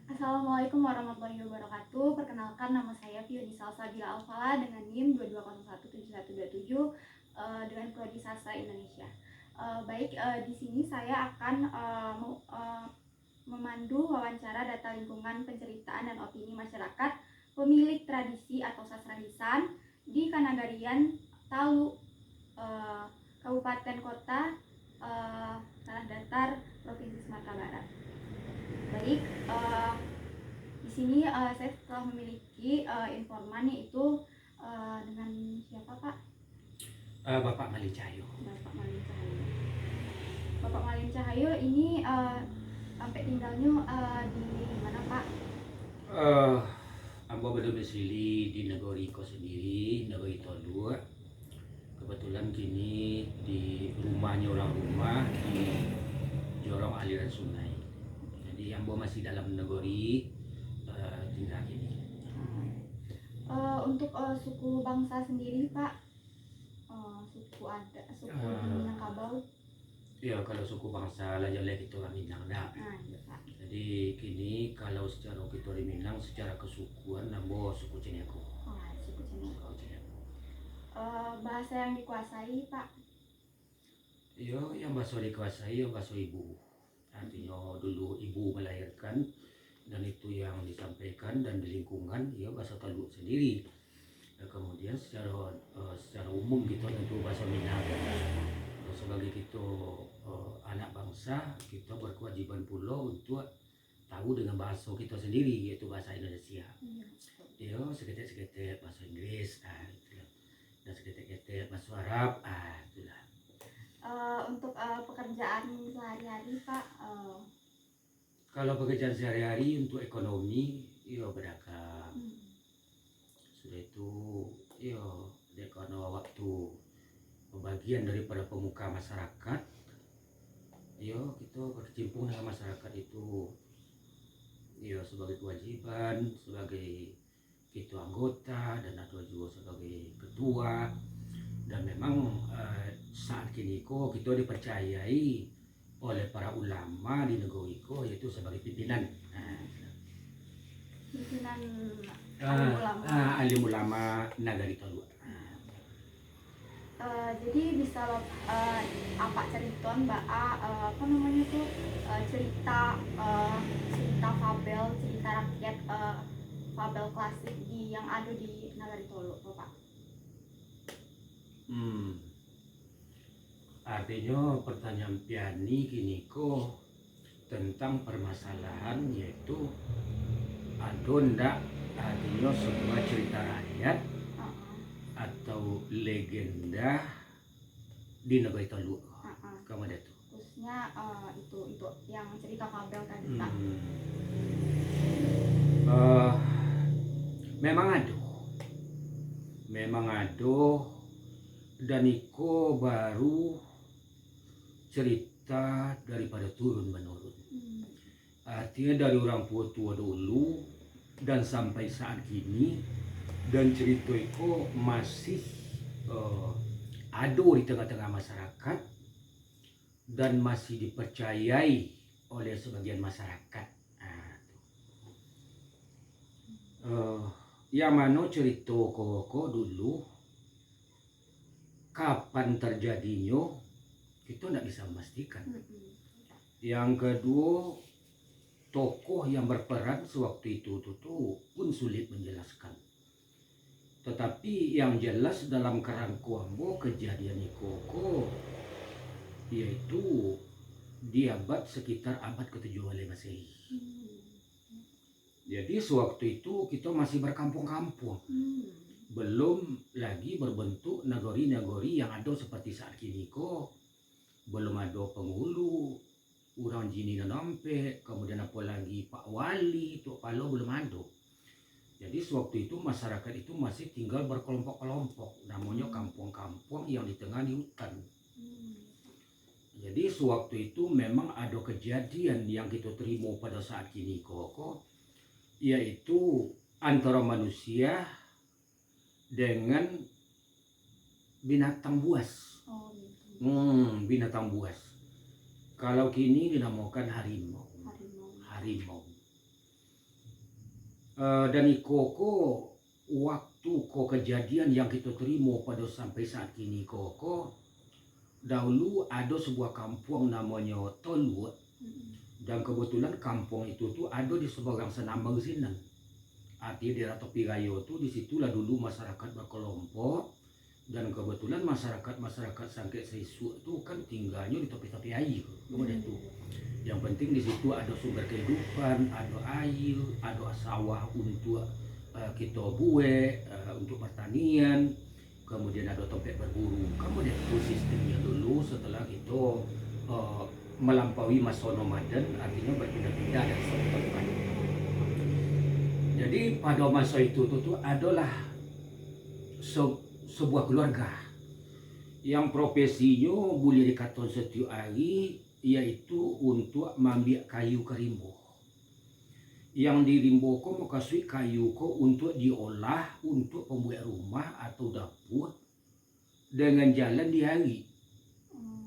Assalamualaikum warahmatullahi wabarakatuh. Perkenalkan, nama saya Fionisal Sabila Alfala dengan NIM 22017127 dengan Prodi Sastra Indonesia. Di sini saya akan memandu wawancara data lingkungan, penceritaan dan opini masyarakat pemilik tradisi atau sastra lisan di Kanagarian, Talu, Kabupaten Kota, Tanah Datar, Provinsi Sumatera Barat. Baik, di sini saya telah memiliki informan, yaitu dengan siapa Pak? Bapak Malin Cahyo. Bapak Malin Cahyo. Bapak Malin Cahyo ini sampai tinggalnya di mana Pak? Ambo berdomisili di negeri ko sendiri, negeri Tolu. Kebetulan kini di rumahnya orang rumah di jorong aliran sungai. Jadi ambo masih dalam negeri tinggal kini. Untuk suku bangsa sendiri Pak, suku di Minangkabau. Ya, kalau suku bangsa Lajalek itu orang Minang dah. Iya Pak. Jadi kini kalau secara kita di Minang secara kesukuan ambo suku Ceneku. Suku Ceneku. Bahasa yang dikuasai Pak? Yo, yang bahasa dikuasai ya bahasa ibu. Artinya dulu ibu melahirkan dan itu yang disampaikan dan di lingkungan ya bahasa Talu sendiri. Dan kemudian secara umum gitu tentu bahasa Minang. Sebagai kita anak bangsa, kita berkewajiban pula untuk tahu dengan bahasa kita sendiri, yaitu bahasa Indonesia. Ya, seketik-seketik bahasa Inggris, itulah. Dan seketik-seketik bahasa Arab, itulah. Untuk pekerjaan sehari-hari Pak, Kalau pekerjaan sehari-hari untuk ekonomi, ya berdagang. Sudah itu, ya karena waktu bagian daripada pemuka masyarakat, ya kita berkecimpung dengan masyarakat itu, ya sebagai kewajiban, sebagai kita anggota dan atau juga sebagai ketua. Dan memang saat kini kita dipercayai oleh para ulama di negeri ko yaitu sebagai pimpinan. Pimpinan alim ulama Nagari Tolu. Jadi bisa apa cerita Mbak apa namanya tuh cerita fabel, cerita rakyat, fabel klasik yang ada di Nagari Tolu Pak? Artinya pertanyaan piani kini ko tentang permasalahan yaitu ada ndak artinya sebuah cerita rakyat atau legenda di negeri Tolu. Kamu ada tuh? Khususnya itu yang cerita fabel tadi Pak. Memang ada dan iko baru cerita daripada turun menurun. Artinya dari orang tua dulu dan sampai saat kini, dan cerita itu masih ada di tengah-tengah masyarakat dan masih dipercayai oleh sebagian masyarakat. Yang mana cerita koko dulu kapan terjadinya kita tidak bisa memastikan. Yang kedua, tokoh yang berperan sewaktu itu pun sulit menjelaskan. Tetapi yang jelas dalam kerangka ambo kejadian koko yaitu di abad sekitar abad ke-7 Masehi. Jadi sewaktu itu kita masih berkampung-kampung. Belum lagi berbentuk nagari-nagari yang ada seperti saat kini ko. Belum ada penghulu, orang jini nampe, kemudian apalagi Pak Wali, Tok Palo belum ada. Jadi sewaktu itu masyarakat itu masih tinggal berkelompok-kelompok, namanya kampung-kampung yang di tengah di hutan. Jadi sewaktu itu memang ada kejadian yang kita terima pada saat kini koko, yaitu antara manusia dengan binatang buas. Binatang buas. Kalau kini dinamakan harimau. Dan ko waktu kejadian yang kita terima pada sampai saat ini dahulu ada sebuah kampung namanya Tolua, dan kebetulan kampung itu tuh ada di seberang Senambang Sinan. Artinya daerah tepi raya tuh disitulah dulu masyarakat berkelompok, dan kebetulan masyarakat Sangkek Seisuk tuh kan tinggalnya di tepi-tepi air. Kemudian tuh yang penting di situ ada sumber kehidupan, ada air, ada sawah untuk kita buat untuk pertanian, kemudian ada tempat berburu. Kemudian itu sistemnya dulu setelah itu melampaui masa nomaden, artinya berpindah-pindah dari suatu tempat. Jadi pada masa itu tuh adalah sebuah keluarga yang profesinya boleh dikatakan setiap hari, yaitu untuk mengambil kayu ke rimbo. Yang di rimbo ko makasui kayu ko untuk diolah untuk pembuat rumah atau dapur dengan jalan di hari.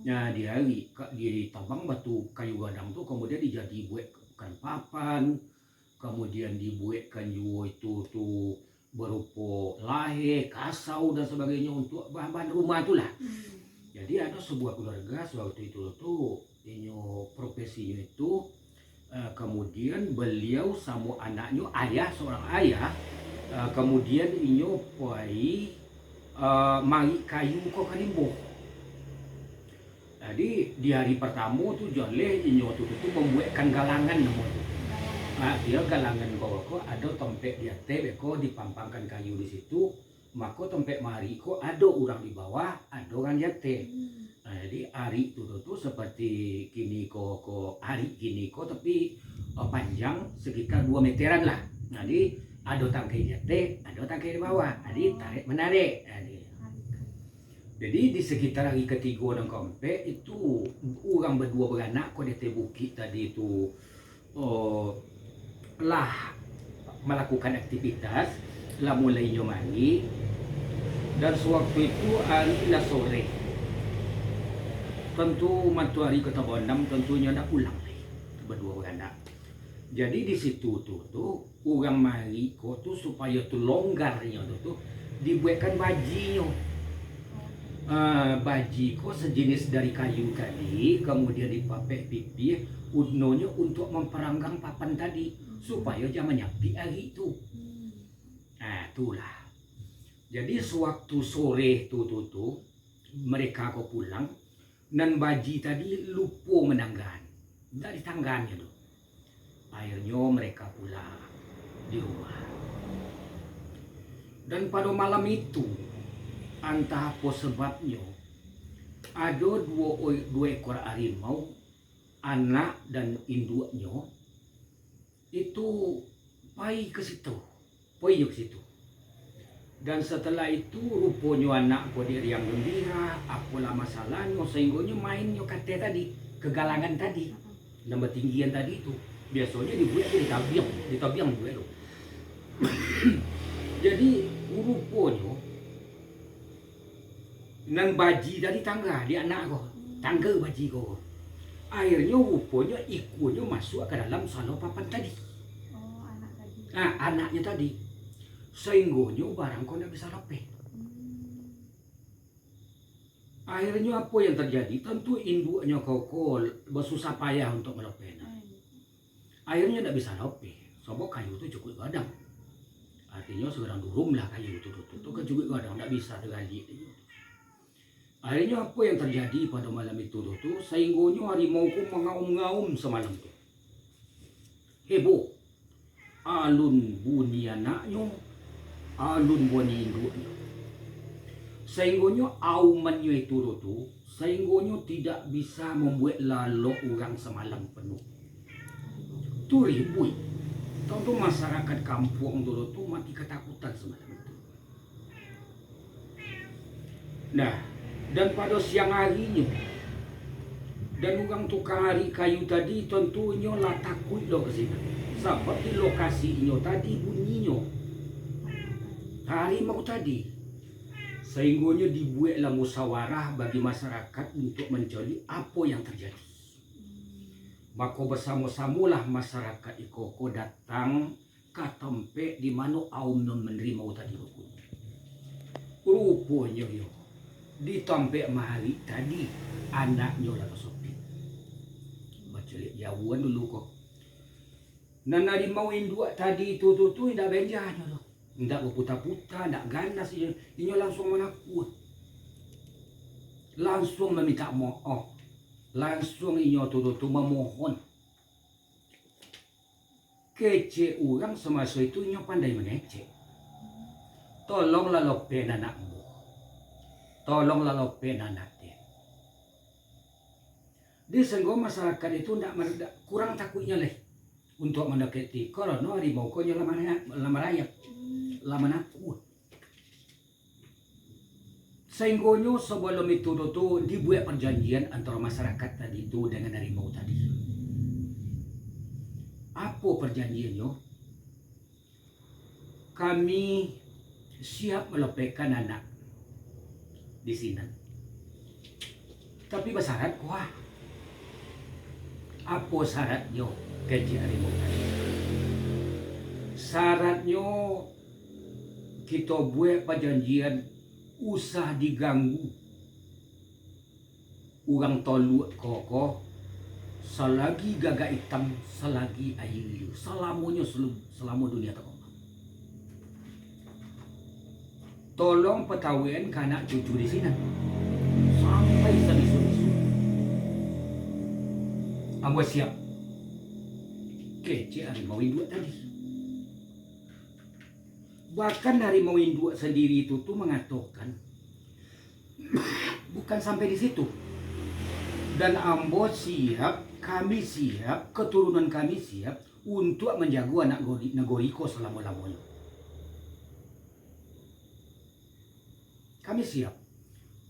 Nah di hari ditabang batu kayu gadang tuh kemudian dijadikan papan, kemudian dibuatkan juga itu tuh berupa lahe, kasau dan sebagainya untuk bahan rumah itulah. Jadi ada sebuah keluarga sewaktu itu tuh inyo profesinya itu kemudian beliau sama anaknya, seorang ayah, kemudian inyo pai mari kayu ke kalimbo. Jadi di hari pertama tuh joleh inyo tuh membuatkan galangan namanya. Dia galangan kok ada tempat di atas kok dipampangkan kayu di situ, maka tempat mari kok ada orang di bawah, ada orang di atas. Jadi hari itu tuh seperti kini kok hari gini kok tapi panjang sekitar 2 meteran lah. Jadi ada tangkai di atas, ada tangkai di bawah. Jadi tarik menarik. Jadi di sekitar hari ketiga dan keempat itu orang berdua beranak kok di bukit tadi itu lah melakukan aktivitas, lah mulai mandi, dan sewaktu itu hari lah sore. Tentu matahari kota Bonam tentunya dah pulang berdua beranak. Jadi di situ tuh orang mari kok tuh supaya tuh longgarnya tuh dibuatkan bajinya. Baji kok sejenis dari kayu tadi, kemudian dipakai pipi udnonya untuk memperanggang papan tadi supaya jangan nyapi hari itu. Nah itulah. Jadi sewaktu sore tuh mereka kok pulang, dan baji tadi lupa menanggan dari tangganya tuh. Akhirnya mereka pulang di rumah. Dan pada malam itu entah apa sebabnya ada dua ekor harimau, anak dan induknya itu pergi ke situ. Dan setelah itu rupanya anak kok dia yang gembira, apalah masalahnya sehingga mainnya kate tadi, kegalangan tadi, nama tinggian tadi itu. Biasanya dibuat di tabiang buat itu. Jadi rupanya nan baji dari tangga di anak kok, tangga baji kok. Akhirnya rupanya ikunya masuk ke dalam salah papan tadi. Anak tadi. Anaknya tadi. Sehingga barang kau tidak bisa lepeh. Akhirnya apa yang terjadi? Tentu induknya kau bersusah payah untuk melepeh. Akhirnya tidak bisa lepeh. Sebab kayu itu cukup gadang. Artinya segera durum lah kayu itu kan cukup gadang, tidak bisa tergali. Akhirnya apa yang terjadi pada malam itu tuh? Sehingga harimau ku mengaum-ngaum semalam tuh. Heboh. Alun bunyi anaknya, alun bunyi induknya. Sehingga aumannya itu tuh, sehingga tidak bisa membuat lalok orang semalam penuh. Itu ribut. Tentu masyarakat kampung dulu tuh mati ketakutan semalam itu. Nah, dan pada siang harinya, dan orang tukang hari kayu tadi tentunya lah takut loh ke sini. Sebab di lokasinya tadi bunyinya harimau tadi. Sehingga dibuatlah musyawarah bagi masyarakat untuk mencari apa yang terjadi. Maka bersama-samalah masyarakat Ikoko datang ke tempat di mana aum non menerima tadi hukum. Rupanya yo ditampek mahali tadi anaknya lah sopi. Baca lihat jauhan dulu kok. Nana di mau indua tadi itu tidak benjanya loh. Tidak berputar-putar, tidak ganas ini langsung menakut. Langsung meminta maaf. Langsung ini memohon. Kece orang semasa itu nyo pandai mengecek. Tolonglah lopen anakmu. Tolonglah lopen anaknya. Di senggo masyarakat itu tidak kurang takutnya leh untuk mendekati karena harimau konya lama rayap, lama nakut. Sehinggonyo sebelum itu dibuat perjanjian antara masyarakat tadi itu dengan harimau tadi. Apa perjanjiannya? Kami siap melepaskan anak di sini. Tapi bersyarat kuah. Apa syaratnya? Gaji harimau tadi. Syaratnya kita buat perjanjian usah diganggu. Orang toluk kokoh selagi gagak hitam, selagi ayu, selamanya selama dunia terkembang. Tolong petawain ke anak cucu di sini sampai sebisu-bisu. Ambo siap. Kece harimau induk tadi. Bahkan harimau induk sendiri itu tuh mengatakan bukan sampai di situ. Dan ambo siap, kami siap, keturunan kami siap untuk menjaga anak negoriko selama-lamanya. Kami siap.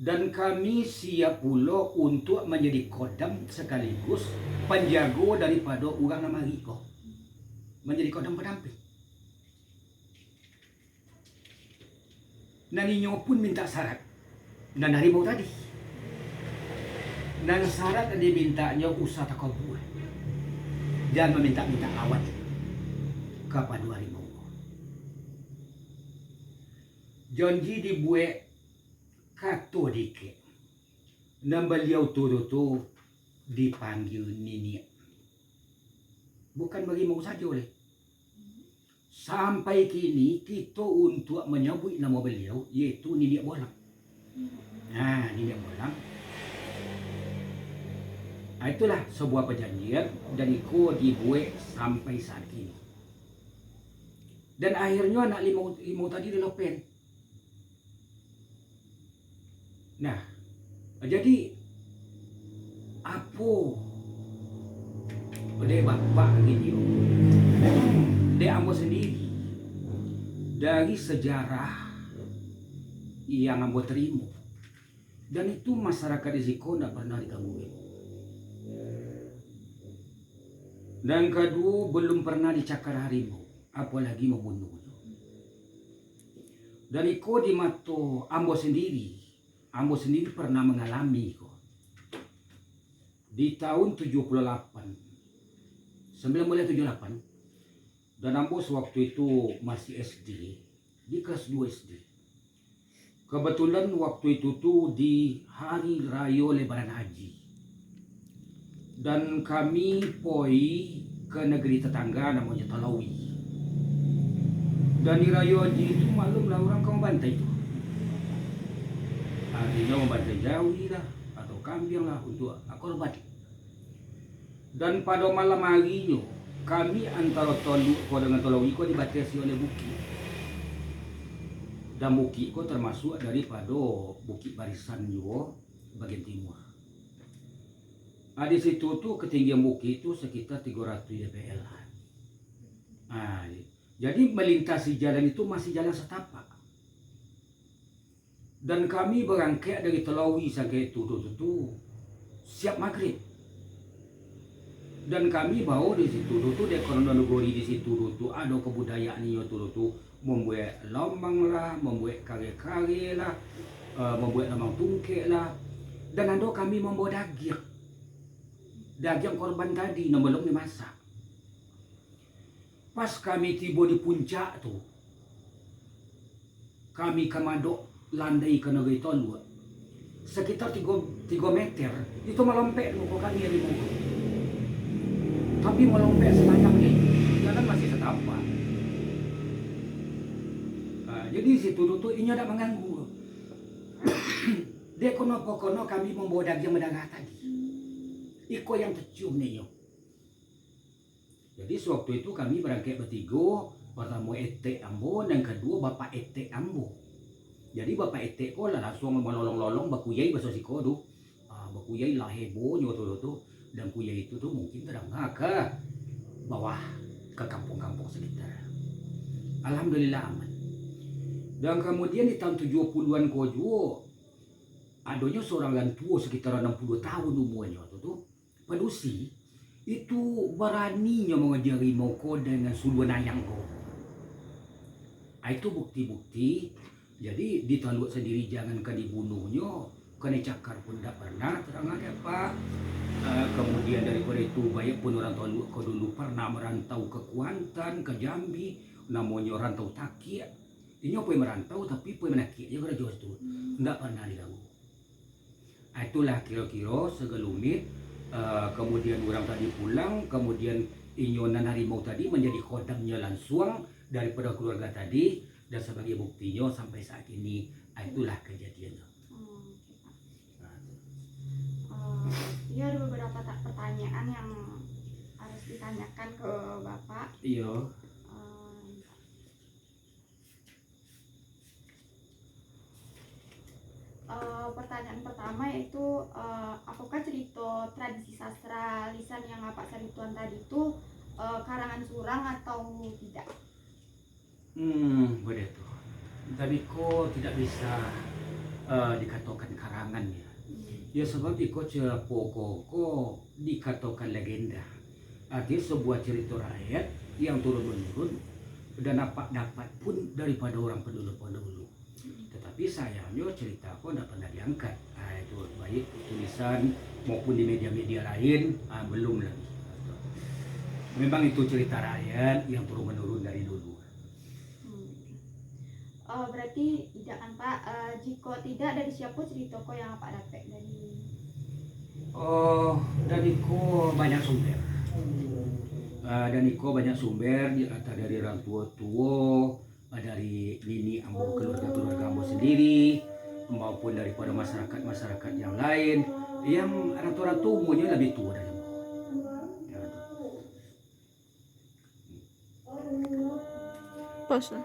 Dan kami siap pula untuk menjadi kodam sekaligus penjaga daripada orang nama Riko. Menjadi kodam pendamping. Naninyo pun minta syarat. Dan harimau tadi. Dan syarat yang dimintanya usah takabur. Jangan meminta-minta awat kepada harimau. Janji dibuat kato dikit. Dan beliau tu dipanggil Nini. Bukan bagi mau saja oleh. Sampai kini kita untuk menyebut nama beliau yaitu Nini Bolang. Nah, Nini Bolang. Itulah sebuah perjanjian dan itu dibuat sampai saat ini. Dan akhirnya anak limau tadi dilopen. Nah, jadi apa dia bapak gitu, dia ambo sendiri dari sejarah yang ambo terima, dan itu masyarakat di Ziko tidak pernah digangguin. Dan kedua belum pernah dicakar harimau, apalagi membunuhnya. Dan itu di mata ambo sendiri pernah mengalami kok. Di tahun 1978, dan ambo waktu itu masih SD, di kelas 2 SD. Kebetulan waktu itu tuh di hari raya Lebaran Haji. Dan kami pergi ke negeri tetangga namanya Talawi. Dan di raya Haji itu maklumlah orang kaum bantai itu. Artinya membantai jawi lah atau kambing lah untuk korban. Dan pada malam harinya kami antara Toluk dengan Tolawi ko dibatasi oleh bukit. Dan bukit ko termasuk daripada Bukit Barisan juga bagian timur. Di situ tuh ketinggian bukit itu sekitar 300 dpl. Nah, jadi melintasi jalan itu masih jalan setapak. Dan kami berangkat dari Telawi sampai itu siap maghrib. Dan kami bawa di situ di Korononogori di situ ada kebudayaan itu membuat lombang lah, membuat karya-karya lah, membuat lombang tungkek lah. Dan ada kami membawa daging korban tadi yang belum dimasak. Pas kami tiba di puncak tuh, kami kamadok landai ke negeri Tolu. Sekitar 3 meter, itu melompet muka kami harimau. Tapi melompet selayaknya, jalan masih setapak. Jadi situ tuh ini ada mengganggu. Dia kono kami membawa daging mendagang tadi. Iko yang tercium nih yo. Jadi sewaktu itu kami berangkat bertiga, pertama Ete Ambo dan kedua Bapak Ete Ambo. Jadi Bapak Ete ko lah langsung melolong-lolong bakuyai bahasa siko tu. Bakuyai lah heboh nyoto tu dan kuyai itu tuh mungkin terangah ke bawah ke kampung-kampung sekitar. Alhamdulillah aman. Dan kemudian di tahun 70-an kojo adanya seorang lantua sekitar 60 tahun umurnya tuh pedusi itu beraninya mengajari moko dengan suluan ayang ko. Itu bukti-bukti. Jadi ditaluk sendiri jangankan dibunuhnya, kena cakar pun tak pernah terang ada apa. Kemudian daripada itu banyak pun orang taluk ko dulu pernah merantau ke Kuantan, ke Jambi, namanya rantau takik. Ini apa yang merantau tapi apa yang menakik ya kerja itu tidak pernah diganggu. Itulah kira-kira segelumit. Kemudian orang tadi pulang, kemudian inyonan harimau tadi menjadi khodamnya langsung daripada keluarga tadi, dan sebagai buktinya sampai saat ini itulah kejadiannya. Ya ada beberapa pertanyaan yang harus ditanyakan ke Bapak. Iya. Pertanyaan pertama yaitu apakah cerita tradisi sastra lisan yang Bapak Sarituan tadi itu karangan surang atau tidak? Begitu. Tapi kok tidak bisa dikatakan karangan ya. Ya sebab ikut pokok dikatakan legenda. Artinya sebuah cerita rakyat yang turun-menurun dan dapat pun daripada orang pendahulu. Tetapi sayangnya cerita aku tidak pernah diangkat. Itu baik tulisan maupun di media-media lain belum lagi. Memang itu cerita rakyat yang turun-menurun dari dulu. Berarti tidak kan Pak? Jika tidak dari siapa cerita kok yang Pak dapat dari? Dari ko banyak sumber. Banyak sumber dari orang tua-tua, dari Nini Ambo, keluarga-keluarga Ambo sendiri, maupun daripada masyarakat yang lain yang rata-rata umurnya lebih tua dari Ambo. Pas lah.